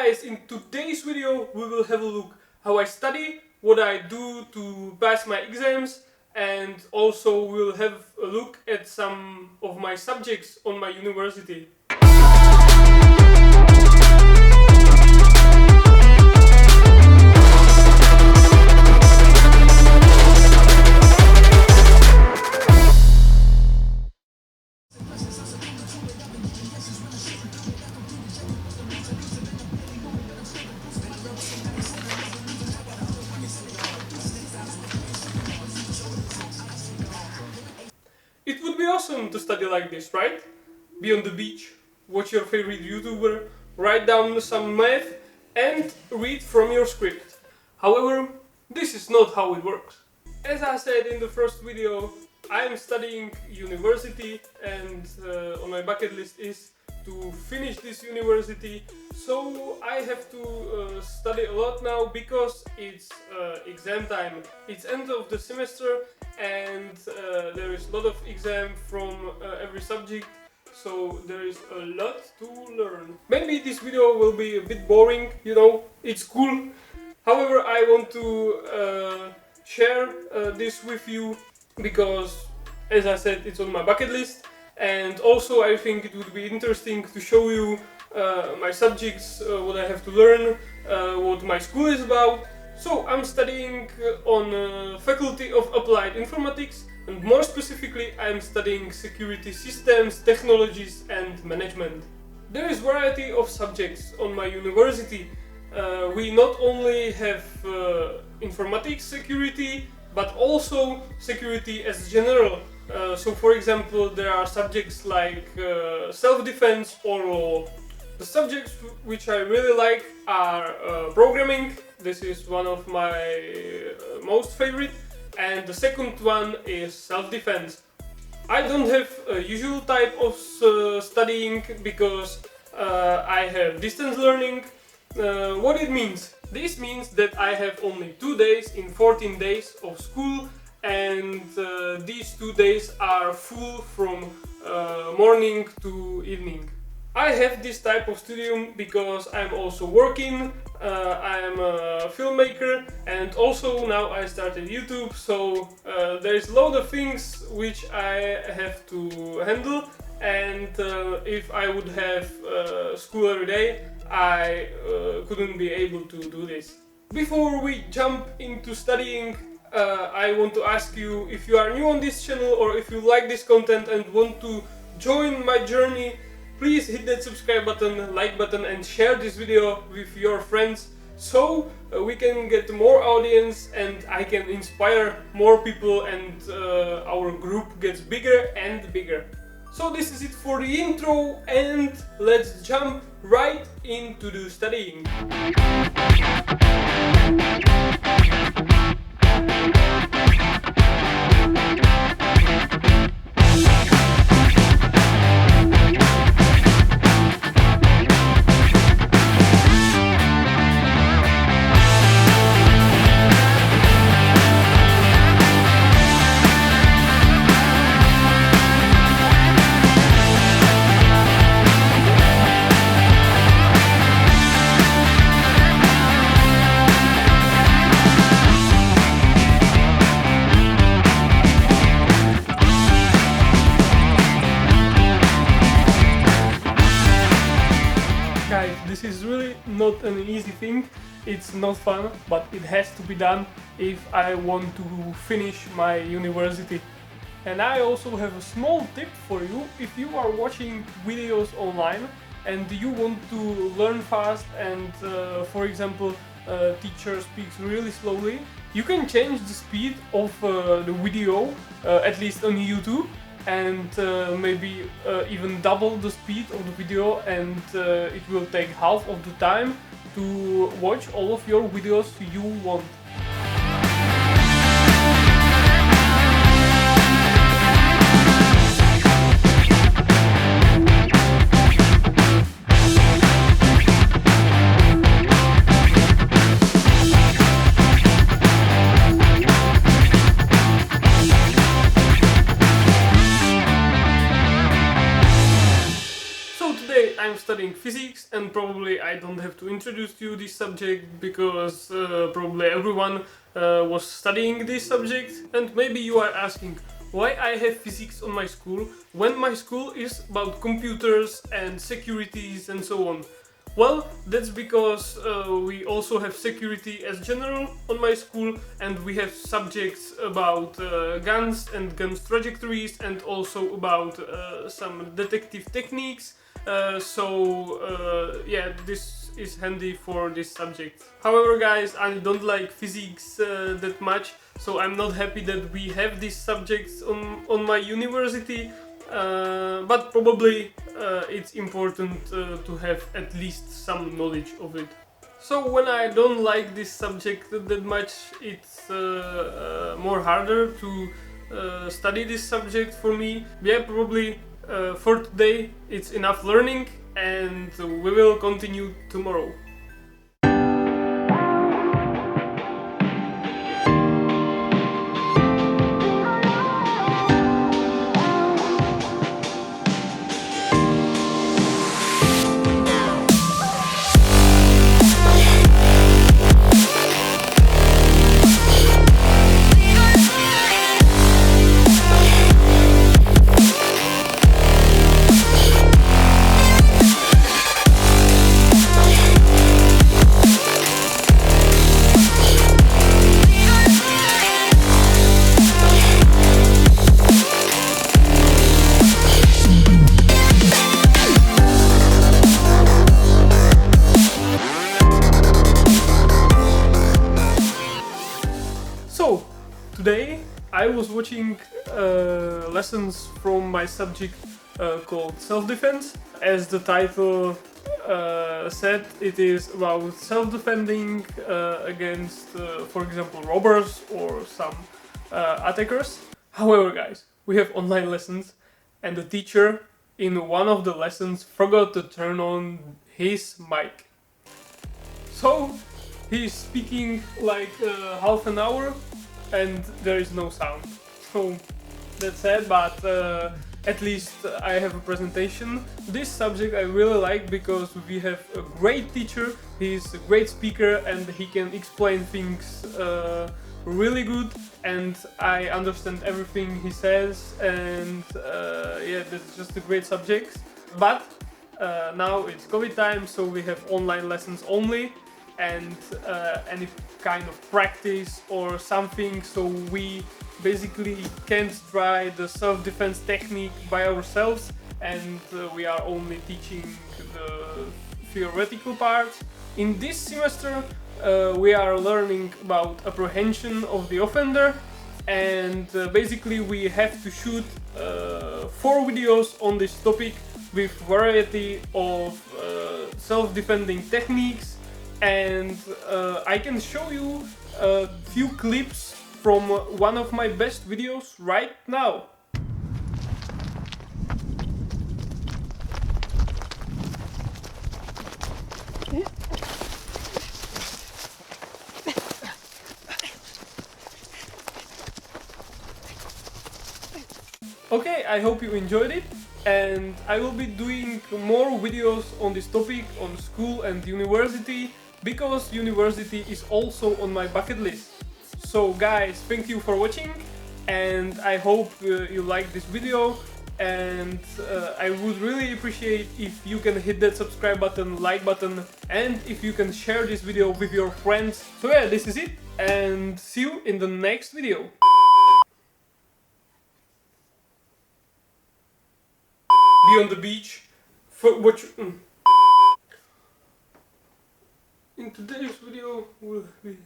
guys, in today's video we will have a look how I study, what I do to pass my exams, and also we'll have a look at some of my subjects on my university. It would be awesome to study like this, right? Be on the beach, watch your favorite YouTuber, write down some math and read from your script. However, this is not how it works. As I said in the first video, I am studying university and on my bucket list is to finish this university. So I have to study a lot now because it's exam time. It's end of the semester and there is a lot of exam from every subject, so there is a lot to learn. Maybe this video will be a bit boring, you know, it's cool. However, I want to share this with you because, as I said, it's on my bucket list, and also I think it would be interesting to show you my subjects, what I have to learn, what my school is about. So I'm studying on Faculty of Applied Informatics, and more specifically I'm studying security systems, technologies and management. There is variety of subjects on my university. We not only have informatics security, but also security as general. So for example, there are subjects like self-defense or law. The subjects which I really like are programming. This is one of my most favorite, and the second one is self-defense. I don't have a usual type of studying because I have distance learning. What it means? This means that I have only 2 days in 14 days of school, and these 2 days are full from morning to evening. I have this type of studium because I'm also working, I'm a filmmaker, and also now I started YouTube, so there is a lot of things which I have to handle, and if I would have school every day, I couldn't be able to do this. Before we jump into studying, I want to ask you, if you are new on this channel or if you like this content and want to join my journey, please hit that subscribe button, like button and share this video with your friends so we can get more audience and I can inspire more people and our group gets bigger and bigger. So this is it for the intro, and let's jump right into the studying. Guys, this is really not an easy thing, it's not fun, but it has to be done if I want to finish my university. And I also have a small tip for you. If you are watching videos online and you want to learn fast and for example teacher speaks really slowly, you can change the speed of the video, at least on YouTube, and maybe even double the speed of the video, and it will take half of the time to watch all of your videos you want. studying physics, and probably I don't have to introduce to you this subject because probably everyone was studying this subject. And maybe you are asking why I have physics on my school when my school is about computers and securities and so on. Well, that's because we also have security as general on my school, and we have subjects about guns and guns trajectories, and also about some detective techniques. Yeah, this is handy for this subject. However, guys, I don't like physics that much, so I'm not happy that we have these subjects on my university. But probably it's important to have at least some knowledge of it. So when I don't like this subject that much, it's more harder to study this subject for me. Yeah, probably for today it's enough learning, and we will continue tomorrow. So, today I was watching lessons from my subject called self-defense. As the title said, it is about self-defending against, for example, robbers or some attackers. However, guys, we have online lessons, and the teacher in one of the lessons forgot to turn on his mic. So, he's speaking like half an hour and there is no sound. So that's sad, but at least I have a presentation. This subject I really like because we have a great teacher, he's a great speaker and he can explain things really good, and I understand everything he says, and yeah, that's just a great subject. But now it's COVID time, so we have online lessons only, and any kind of practice or something, so we basically can't try the self-defense technique by ourselves, and we are only teaching the theoretical part. In this semester we are learning about apprehension of the offender, and basically we have to shoot 4 videos on this topic with variety of self-defending techniques. And I can show you a few clips from one of my best videos right now. Okay, I hope you enjoyed it, and I will be doing more videos on this topic on school and university, because university is also on my bucket list. So guys, thank you for watching, and I hope you like this video, and I would really appreciate if you can hit that subscribe button, like button, and if you can share this video with your friends. So yeah, this is it, and see you in the next video. Be on the beach. In today's video will be